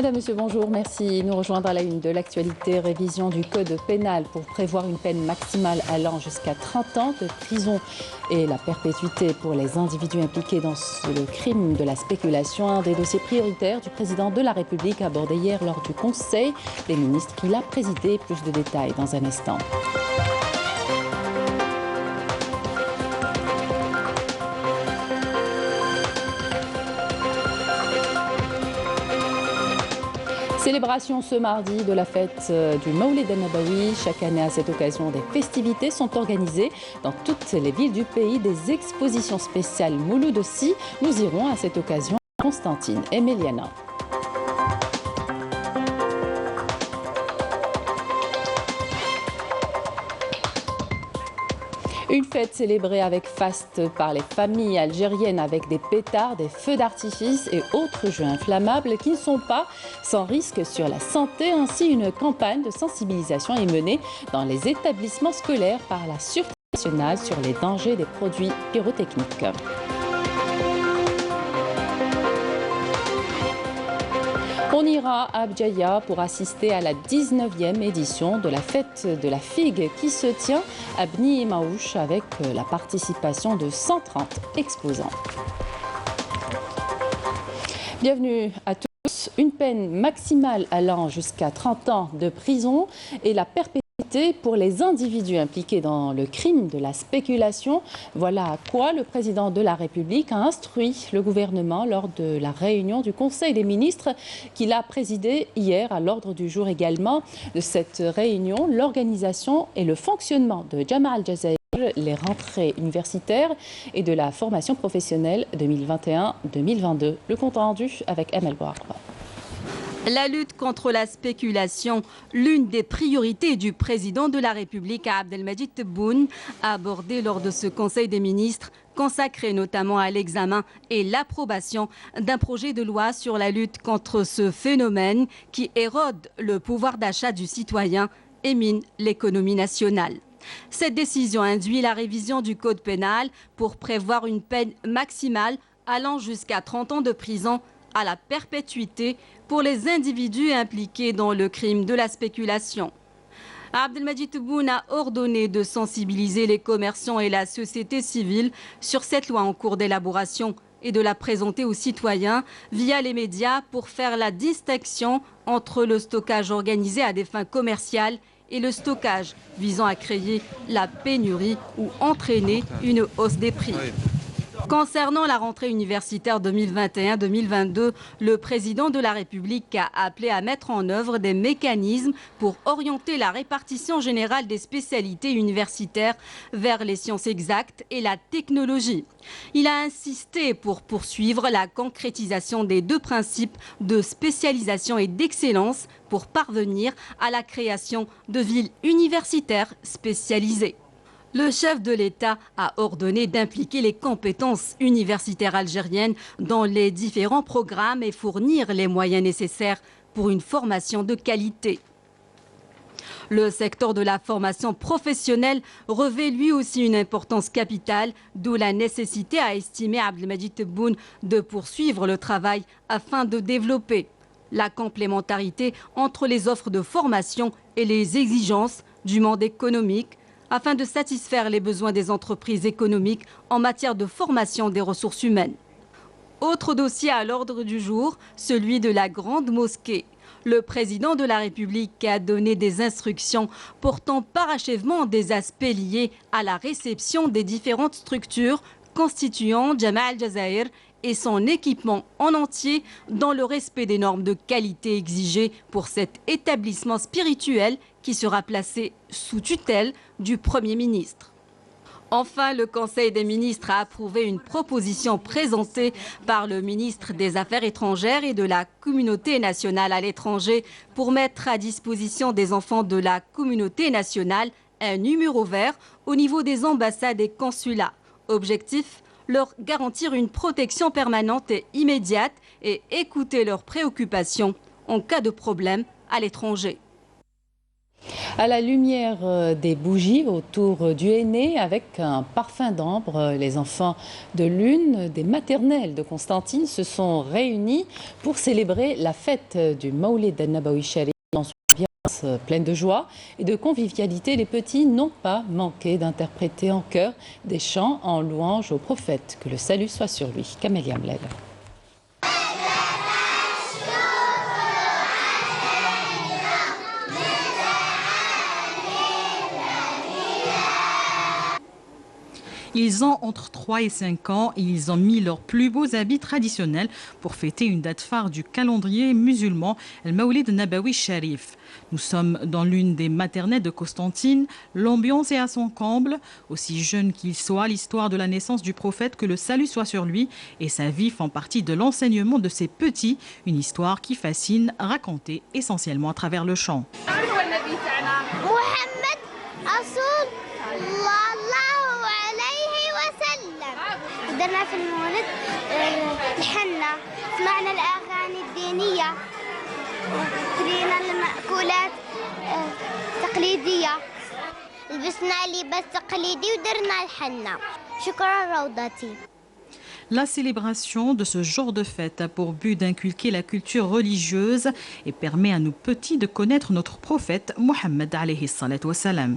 Madame, Monsieur, bonjour, merci. Nous rejoindre à la une de l'actualité, révision du code pénal pour prévoir une peine maximale allant jusqu'à 30 ans de prison et la perpétuité pour les individus impliqués dans le crime de la spéculation. Un des dossiers prioritaires du président de la République abordé hier lors du Conseil des ministres qu'il a présidé. Plus de détails dans un instant. Célébration ce mardi de la fête du Maoulid al-Nabawi. Chaque année, à cette occasion, des festivités sont organisées dans toutes les villes du pays. Des expositions spéciales Mouloud aussi. Nous irons à cette occasion à Constantine et Méliana. Une fête célébrée avec faste par les familles algériennes avec des pétards, des feux d'artifice et autres jeux inflammables qui ne sont pas sans risque sur la santé. Ainsi, une campagne de sensibilisation est menée dans les établissements scolaires par la Sûreté nationale sur les dangers des produits pyrotechniques. On ira à Abjaya pour assister à la 19e édition de la fête de la figue qui se tient à Bni Maouche avec la participation de 130 exposants. Bienvenue à tous. Une peine maximale allant jusqu'à 30 ans de prison et la perpétuité pour les individus impliqués dans le crime de la spéculation. Voilà à quoi le président de la République a instruit le gouvernement lors de la réunion du Conseil des ministres qu'il a présidé hier. À l'ordre du jour également de cette réunion, l'organisation et le fonctionnement de Jamaa Al-Jazair, les rentrées universitaires et de la formation professionnelle 2021-2022. Le compte rendu avec Amel Bouakra. La lutte contre la spéculation, l'une des priorités du président de la République, Abdelmadjid Tebboune, a abordé lors de ce Conseil des ministres, consacré notamment à l'examen et l'approbation d'un projet de loi sur la lutte contre ce phénomène qui érode le pouvoir d'achat du citoyen et mine l'économie nationale. Cette décision induit la révision du code pénal pour prévoir une peine maximale allant jusqu'à 30 ans de prison à la perpétuité pour les individus impliqués dans le crime de la spéculation. Abdelmadjid Tebboune a ordonné de sensibiliser les commerçants et la société civile sur cette loi en cours d'élaboration et de la présenter aux citoyens via les médias pour faire la distinction entre le stockage organisé à des fins commerciales et le stockage visant à créer la pénurie ou entraîner une hausse des prix. Concernant la rentrée universitaire 2021-2022, le président de la République a appelé à mettre en œuvre des mécanismes pour orienter la répartition générale des spécialités universitaires vers les sciences exactes et la technologie. Il a insisté pour poursuivre la concrétisation des deux principes de spécialisation et d'excellence pour parvenir à la création de villes universitaires spécialisées. Le chef de l'État a ordonné d'impliquer les compétences universitaires algériennes dans les différents programmes et fournir les moyens nécessaires pour une formation de qualité. Le secteur de la formation professionnelle revêt lui aussi une importance capitale, d'où la nécessité, a estimé Abdelmadjid Tebboune, de poursuivre le travail afin de développer la complémentarité entre les offres de formation et les exigences du monde économique, afin de satisfaire les besoins des entreprises économiques en matière de formation des ressources humaines. Autre dossier à l'ordre du jour, celui de la Grande Mosquée. Le président de la République a donné des instructions portant parachèvement des aspects liés à la réception des différentes structures constituant Jamaa Al-Jazair et son équipement en entier dans le respect des normes de qualité exigées pour cet établissement spirituel qui sera placé sous tutelle du Premier ministre. Enfin, le Conseil des ministres a approuvé une proposition présentée par le ministre des Affaires étrangères et de la communauté nationale à l'étranger pour mettre à disposition des enfants de la communauté nationale un numéro vert au niveau des ambassades et consulats. Objectif, leur garantir une protection permanente et immédiate et écouter leurs préoccupations en cas de problème à l'étranger. À la lumière des bougies autour du henné avec un parfum d'ambre, les enfants de l'une des maternelles de Constantine se sont réunis pour célébrer la fête du Mawlid al-Nabawi Sharif dans une ambiance pleine de joie et de convivialité. Les petits n'ont pas manqué d'interpréter en chœur des chants en louange au prophète. Que le salut soit sur lui. Camélia Mlel. Ils ont entre 3 et 5 ans et ils ont mis leurs plus beaux habits traditionnels pour fêter une date phare du calendrier musulman, le Mawlid al-Nabawi Sharif. Nous sommes dans l'une des maternelles de Constantine. L'ambiance est à son comble. Aussi jeune qu'il soit, l'histoire de la naissance du prophète, que le salut soit sur lui, et sa vie font partie de l'enseignement de ces petits. Une histoire qui fascine, racontée essentiellement à travers le chant. درنا في المولد الحنة سمعنا الأغاني الدينية كلينا المأكولات تقليدية لبسنا لباس تقليدي ودرنا الحنة شكرا روضتي. La célébration de ce genre de fête a pour but d'inculquer la culture religieuse et permet à nos petits de connaître notre prophète Mohammed alayhi salatu wassalam.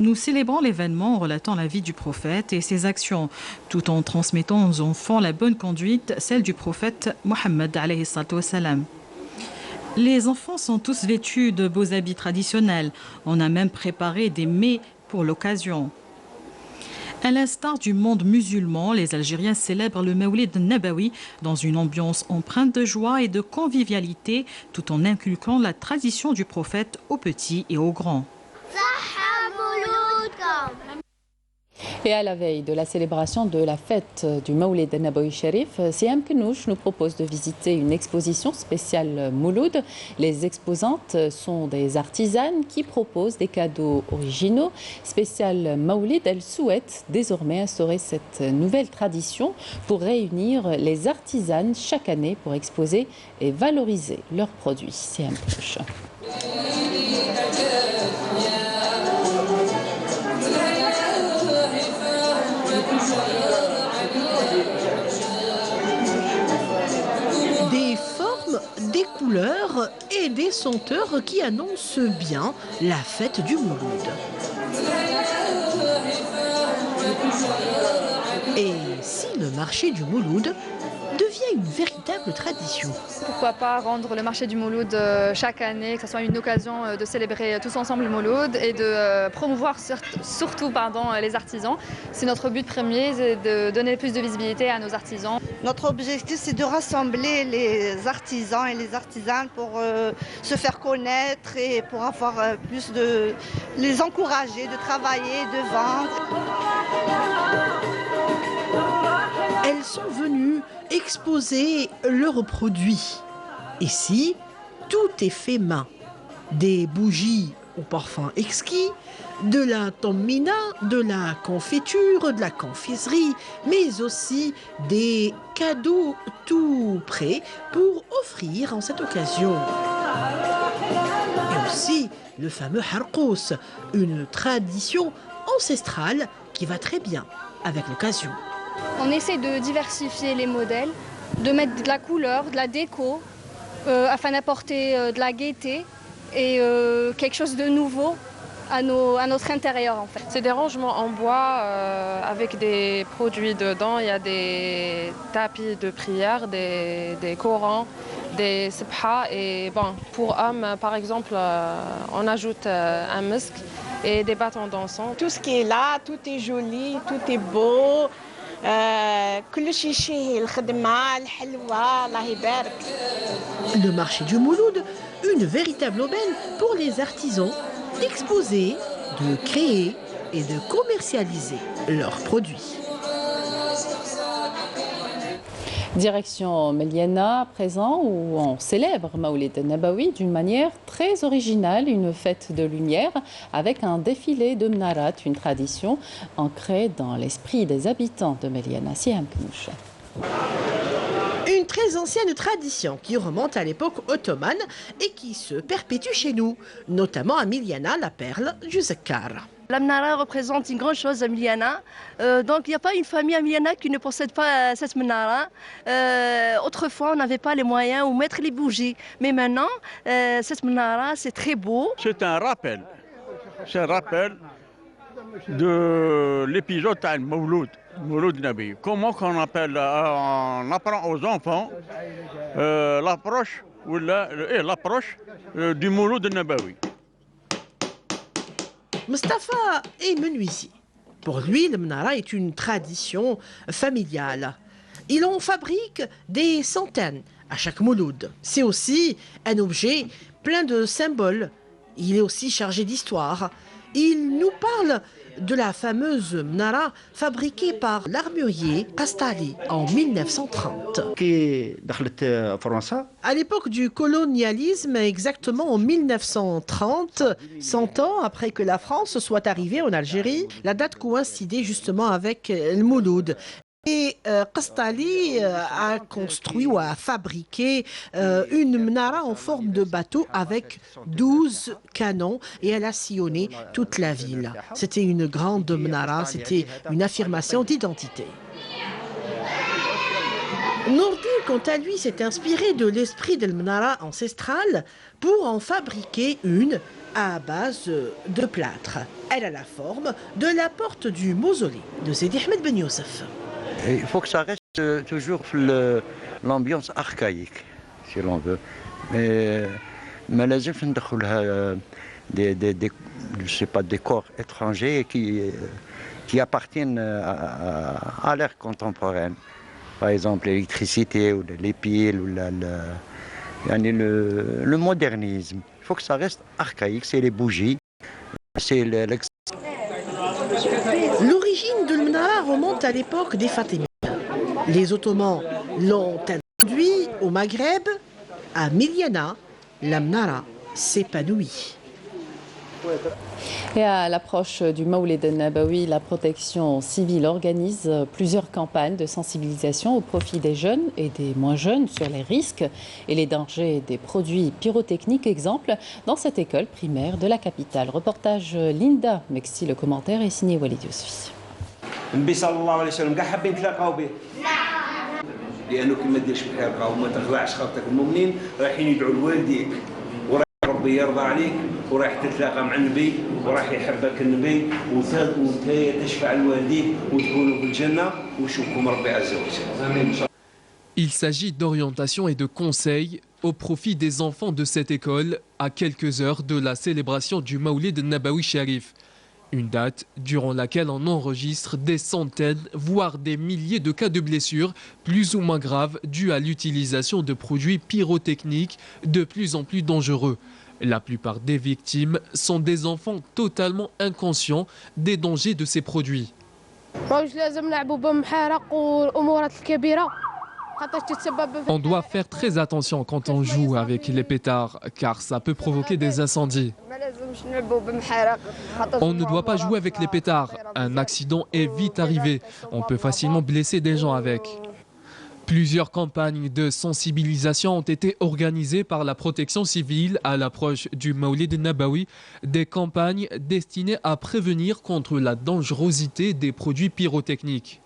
Nous célébrons l'événement en relatant la vie du prophète et ses actions, tout en transmettant aux enfants la bonne conduite, celle du prophète Mohammed alayhi salatu wassalam. Les enfants sont tous vêtus de beaux habits traditionnels. On a même préparé des mets pour l'occasion. À l'instar du monde musulman, les Algériens célèbrent le Mawlid al-Nabawi dans une ambiance empreinte de joie et de convivialité, tout en inculquant la tradition du prophète aux petits et aux grands. Et à la veille de la célébration de la fête du Mawlid al-Nabawi Sharif, Siam Kenouch nous propose de visiter une exposition spéciale Mouloud. Les exposantes sont des artisanes qui proposent des cadeaux originaux. Spécial Mawlid, elles souhaitent désormais instaurer cette nouvelle tradition pour réunir les artisanes chaque année pour exposer et valoriser leurs produits. Siam Kenouch. Des formes, des couleurs et des senteurs qui annoncent bien la fête du Mouloud. Et si le marché du Mouloud devient une véritable tradition. Pourquoi pas rendre le marché du Mouloud chaque année, que ce soit une occasion de célébrer tous ensemble le Mouloud et de promouvoir surtout les artisans. C'est notre but premier, c'est de donner plus de visibilité à nos artisans. Notre objectif, c'est de rassembler les artisans et les artisanes pour se faire connaître et pour avoir plus de... les encourager de travailler, de vendre. Elles sont venues exposer leurs produits. Ici, tout est fait main. Des bougies au parfum exquis, de la tammina, de la confiture, de la confiserie, mais aussi des cadeaux tout prêts pour offrir en cette occasion. Et aussi le fameux harkous, une tradition ancestrale qui va très bien avec l'occasion. On essaie de diversifier les modèles, de mettre de la couleur, de la déco, afin d'apporter de la gaieté et quelque chose de nouveau à notre intérieur en fait. C'est des rangements en bois avec des produits dedans. Il y a des tapis de prière, des Corans, des Sibha. Et bon, pour hommes, par exemple, on ajoute un musc et des bâtons d'encens. Tout ce qui est là, tout est joli, tout est beau. Le marché du Mouloud, une véritable aubaine pour les artisans d'exposer, de créer et de commercialiser leurs produits. Direction Meliana à présent, où on célèbre Mawlid al-Nabawi d'une manière très originale, une fête de lumière avec un défilé de Mnarat, une tradition ancrée dans l'esprit des habitants de Meliana. Siam Kenouch. Une une très ancienne tradition qui remonte à l'époque ottomane et qui se perpétue chez nous, notamment à Miliana, la perle du Zakkar. La Menara représente une grande chose à Miliana, donc il n'y a pas une famille à Miliana qui ne possède pas cette Menara. Autrefois, on n'avait pas les moyens de mettre les bougies, mais maintenant, cette Menara, c'est très beau. C'est un rappel de l'épisode de Mouloud Nabi. Comment on apprend aux enfants l'approche du Mouloud Nabawi. Mustafa est menuisier. Pour lui, le Menara est une tradition familiale. Il en fabrique des centaines à chaque Mouloud. C'est aussi un objet plein de symboles. Il est aussi chargé d'histoire. Il nous parle de la fameuse Menara fabriquée par l'armurier Qastali en 1930. À l'époque du colonialisme, exactement en 1930, 100 ans après que la France soit arrivée en Algérie, la date coïncidait justement avec le Mouloud. Et Qastali a construit ou a fabriqué une menara en forme de bateau avec 12 canons et elle a sillonné toute la ville. C'était une grande menara, c'était une affirmation d'identité. Nourdine, quant à lui, s'est inspiré de l'esprit de menara ancestral pour en fabriquer une à base de plâtre. Elle a la forme de la porte du mausolée de Sidi Ahmed Ben Youssef. Il faut que ça reste toujours l'ambiance archaïque, si l'on veut. Mais لازم ندخلها je sais pas, des corps étrangers qui appartiennent à l'ère contemporaine. Par exemple, l'électricité ou les piles ou le modernisme. Il faut que ça reste archaïque, c'est les bougies, c'est L'origine de l'Menara remonte à l'époque des Fatimides. Les Ottomans l'ont introduit au Maghreb. À Miliana, la Menara s'épanouit. Et à l'approche du Maoulid Nabawi, la protection civile organise plusieurs campagnes de sensibilisation au profit des jeunes et des moins jeunes sur les risques et les dangers des produits pyrotechniques. Exemple dans cette école primaire de la capitale. Reportage Linda Mexi, le commentaire est signé Walid Yousfi. ربي يرضى عليك وراح تتلاقى مع النبي وراح يحبك النبي وانت تشفع لوالديك وتكونوا في الجنه ويشوفكم ربي عز وجل. Il s'agit d'orientation et de conseils au profit des enfants de cette école à quelques heures de la célébration du Maoulid Nabawi Sharif. Une date durant laquelle on enregistre des centaines, voire des milliers de cas de blessures plus ou moins graves dues à l'utilisation de produits pyrotechniques de plus en plus dangereux. La plupart des victimes sont des enfants totalement inconscients des dangers de ces produits. On doit faire très attention quand on joue avec les pétards, car ça peut provoquer des incendies. On ne doit pas jouer avec les pétards. Un accident est vite arrivé. On peut facilement blesser des gens avec. Plusieurs campagnes de sensibilisation ont été organisées par la protection civile à l'approche du Maoulid Nabawi, des campagnes destinées à prévenir contre la dangerosité des produits pyrotechniques.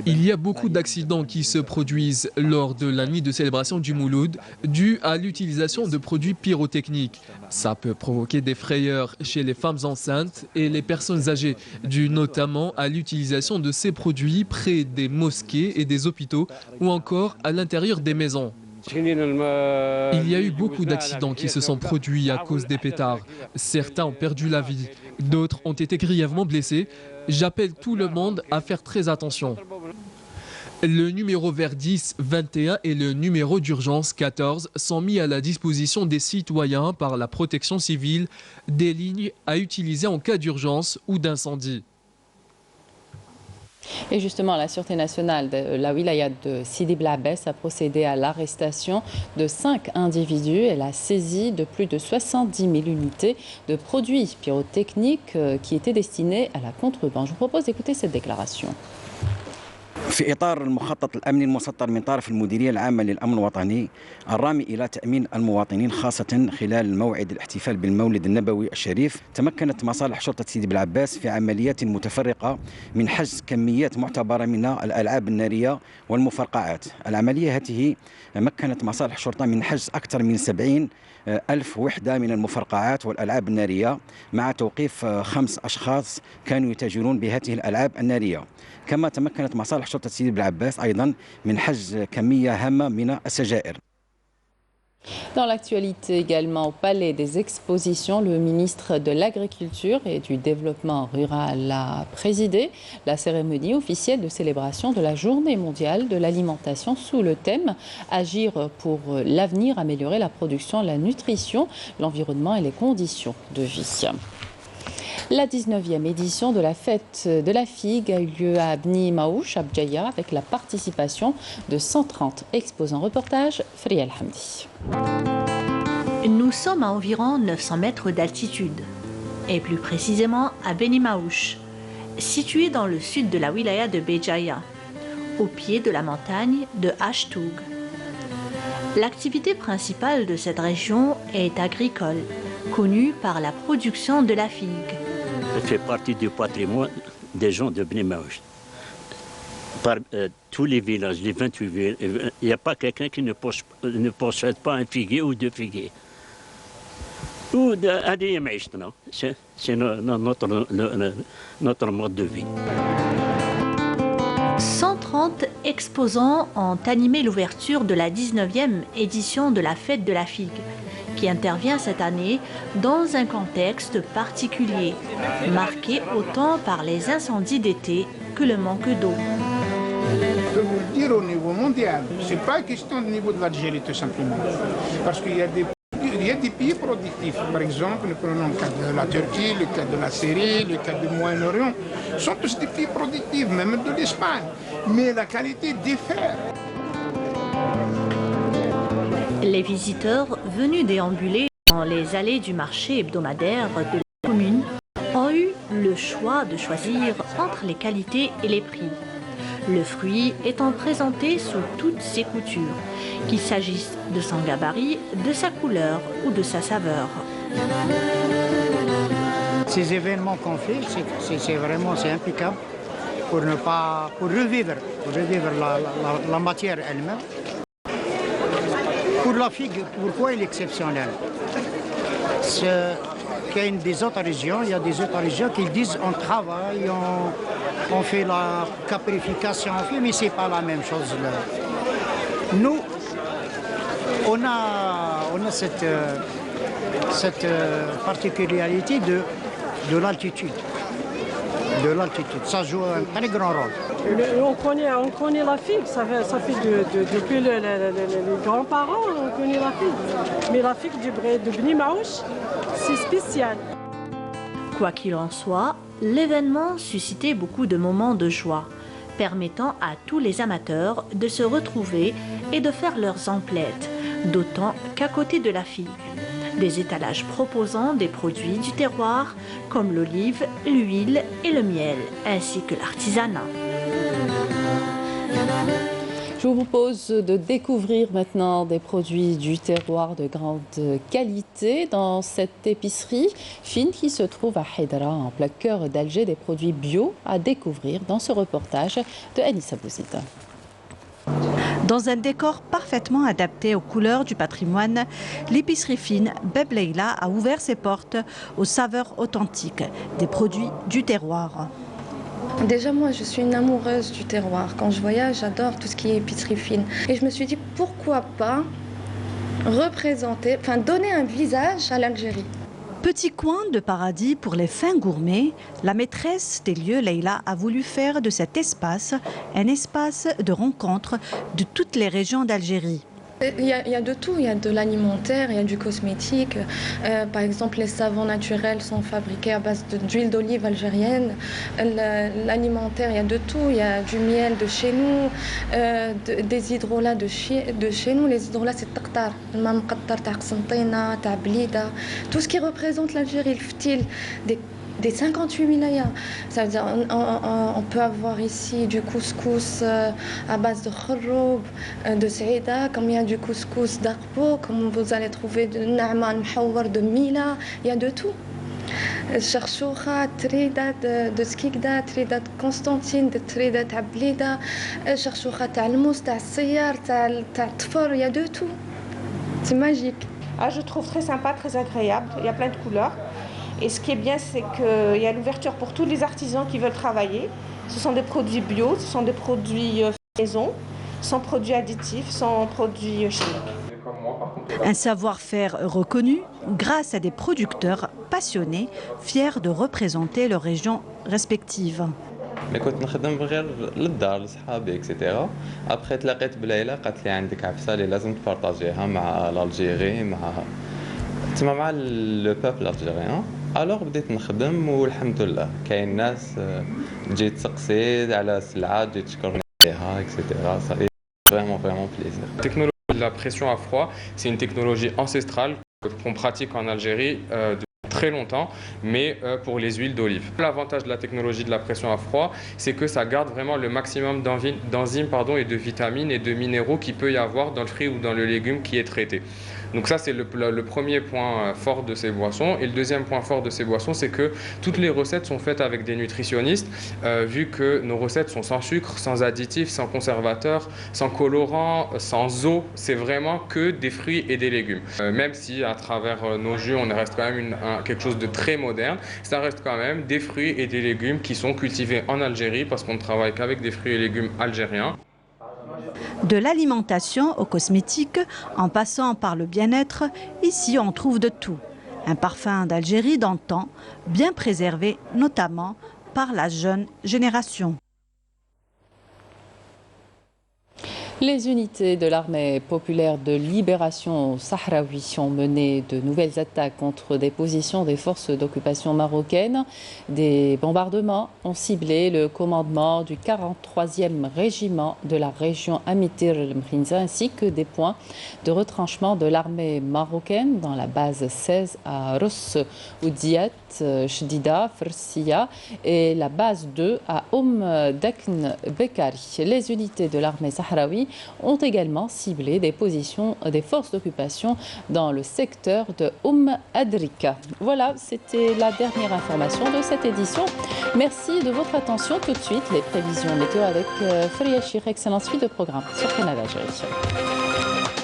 Il y a beaucoup d'accidents qui se produisent lors de la nuit de célébration du Mouloud dû à l'utilisation de produits pyrotechniques. Ça peut provoquer des frayeurs chez les femmes enceintes et les personnes âgées, dû notamment à l'utilisation de ces produits près des mosquées et des hôpitaux ou encore à l'intérieur des maisons. Il y a eu beaucoup d'accidents qui se sont produits à cause des pétards. Certains ont perdu la vie, d'autres ont été grièvement blessés. J'appelle tout le monde à faire très attention. Le numéro vert 10 21 et le numéro d'urgence 14 sont mis à la disposition des citoyens par la protection civile, des lignes à utiliser en cas d'urgence ou d'incendie. Et justement, la Sûreté nationale de la wilaya de Sidi Bel Abbès a procédé à l'arrestation de 5 individus. Elle a saisi de plus de 70 000 unités de produits pyrotechniques qui étaient destinés à la contrebande. Je vous propose d'écouter cette déclaration. في إطار المخطط الأمني المسطر من طرف المديرية العامة للأمن الوطني الرامي إلى تأمين المواطنين خاصة خلال موعد الاحتفال بالمولد النبوي الشريف، تمكنت مصالح شرطة سيدي بن عباس في عمليات متفرقة من حجز كميات معتبرة من الألعاب النارية والمفرقعات. العملية هذه مكنت مصالح الشرطة من حجز أكثر من 70 ألف وحدة من المفرقعات والألعاب النارية مع توقيف 5 أشخاص كانوا يتاجرون بهذه الألعاب النارية. كما تمكنت مصالح شرطة سيدي بن عباس أيضا من حجز كمية هامة من السجائر. Dans l'actualité également, au Palais des Expositions, le ministre de l'Agriculture et du Développement rural a présidé la cérémonie officielle de célébration de la Journée mondiale de l'alimentation sous le thème « Agir pour l'avenir, améliorer la production, la nutrition, l'environnement et les conditions de vie ». La 19e édition de la fête de la figue a eu lieu à Bni Maouch, à Bjaïa, avec la participation de 130 exposants. Reportage, Friel Hamdi. Nous sommes à environ 900 mètres d'altitude, et plus précisément à Bni Maouch, situé dans le sud de la wilaya de Béjaïa, au pied de la montagne de Ashtoug. L'activité principale de cette région est agricole, connue par la production de la figue. Ça fait partie du patrimoine des gens de Bni Maouch. Par tous les villages, les 28 villages, il n'y a pas quelqu'un qui ne possède pas un figuier ou 2 figuiers. C'est notre mode de vie. 130 exposants ont animé l'ouverture de la 19e édition de la fête de la figue, qui intervient cette année dans un contexte particulier, marqué autant par les incendies d'été que le manque d'eau. Je peux vous le dire au niveau mondial, ce n'est pas une question du niveau de l'Algérie tout simplement, parce qu'il y a des pays productifs, par exemple, nous prenons le cas de la Turquie, le cas de la Syrie, le cas du Moyen-Orient, sont tous des pays productifs, même de l'Espagne, mais la qualité diffère. Les visiteurs venus déambuler dans les allées du marché hebdomadaire de la commune ont eu le choix de choisir entre les qualités et les prix. Le fruit étant présenté sous toutes ses coutures, qu'il s'agisse de son gabarit, de sa couleur ou de sa saveur. Ces événements qu'on fait, c'est vraiment impeccable pour revivre la matière elle-même. Pour la figue, pourquoi elle est exceptionnelle? Qu'il y a des autres régions, il y a des autres régions qui disent on travaille, on fait la caparification, mais ce n'est pas la même chose. Nous, on a cette particularité de l'altitude. Ça joue un très grand rôle. On connaît la figue, ça fait depuis les grands-parents, on connaît la figue. Mais la figue de Bni Maouch, c'est spécial. Quoi qu'il en soit, l'événement suscitait beaucoup de moments de joie, permettant à tous les amateurs de se retrouver et de faire leurs emplettes, d'autant qu'à côté de la figue, des étalages proposant des produits du terroir comme l'olive, l'huile et le miel, ainsi que l'artisanat. Je vous propose de découvrir maintenant des produits du terroir de grande qualité dans cette épicerie fine qui se trouve à Haidara, en plein cœur d'Alger, des produits bio à découvrir dans ce reportage de Anissa Bouzida. Dans un décor parfaitement adapté aux couleurs du patrimoine, l'épicerie fine Beb Leila a ouvert ses portes aux saveurs authentiques des produits du terroir. Déjà, moi, je suis une amoureuse du terroir. Quand je voyage, j'adore tout ce qui est épicerie fine. Et je me suis dit, pourquoi pas donner un visage à l'Algérie. Petit coin de paradis pour les fins gourmets, la maîtresse des lieux, Leila, a voulu faire de cet espace un espace de rencontre de toutes les régions d'Algérie. Il y a de tout, il y a de l'alimentaire, il y a du cosmétique. Par exemple, les savons naturels sont fabriqués à base d'huile d'olive algérienne. L'alimentaire, il y a de tout, il y a du miel de chez nous, des hydrolats de chez nous. Les hydrolats, c'est taqtar, tout ce qui représente l'Algérie, le ftil, des 58 wilayas. Ça veut dire on peut avoir ici du couscous à base de khoroub, de saïda, comme il y a du couscous d'Arpo, comme vous allez trouver de na'ma al-mhawar de Mila, il y a de tout. الشرشوخة تريدة de سكيكدا تريدة قسطنطين تريدة تاع بليدة الشرشوخة تاع الموس تاع السيار تاع الطفر il y a de tout. C'est magique. Je trouve très sympa, très agréable, il y a plein de couleurs. Et ce qui est bien, c'est qu'il y a l'ouverture pour tous les artisans qui veulent travailler. Ce sont des produits bio, ce sont des produits maison, sans produits additifs, sans produits chimiques. Un savoir-faire reconnu grâce à des producteurs passionnés, fiers de représenter leurs régions respectives. ملي كنت نخدم غير للدار لصحابي اكسيتيرا ابخي تلاقيت بليلى قالت لي عندك عفسه اللي لازم تبارطاجيها مع الجيري مع لو بوبل الجيريان الوغ بديت نخدم والحمد لله كاين ناس تجي تسقسي على سلعه تجي تشكرني عليها اكسيتيرا صافي فريمون بليزير. La technologie de la pression à froid, c'est une technologie ancestrale qu'on pratique en Algérie depuis très longtemps, mais pour les huiles d'olive. L'avantage de la technologie de la pression à froid, c'est que ça garde vraiment le maximum d'enzymes et de vitamines et de minéraux qu'il peut y avoir dans le fruit ou dans le légume qui est traité. Donc ça, c'est le premier point fort de ces boissons. Et le deuxième point fort de ces boissons, c'est que toutes les recettes sont faites avec des nutritionnistes, vu que nos recettes sont sans sucre, sans additifs, sans conservateurs, sans colorants, sans eau. C'est vraiment que des fruits et des légumes. Même si à travers nos jus, on reste quand même quelque chose de très moderne, ça reste quand même des fruits et des légumes qui sont cultivés en Algérie parce qu'on ne travaille qu'avec des fruits et légumes algériens. De l'alimentation aux cosmétiques, en passant par le bien-être, ici on trouve de tout. Un parfum d'Algérie d'antan, bien préservé notamment par la jeune génération. Les unités de l'armée populaire de libération sahraoui ont mené de nouvelles attaques contre des positions des forces d'occupation marocaines. Des bombardements ont ciblé le commandement du 43e régiment de la région Amitir el-Mkhinza ainsi que des points de retranchement de l'armée marocaine dans la base 16 à Ros Oudiat, Chdida, Fersia et la base 2 à Dakn Bekari. Les unités de l'armée sahraoui ont également ciblé des positions des forces d'occupation dans le secteur de Adrika. Voilà, c'était la dernière information de cette édition. Merci de votre attention. Tout de suite, les prévisions météo avec Faria Chir. Excellente suite de programme sur Canal Algérie.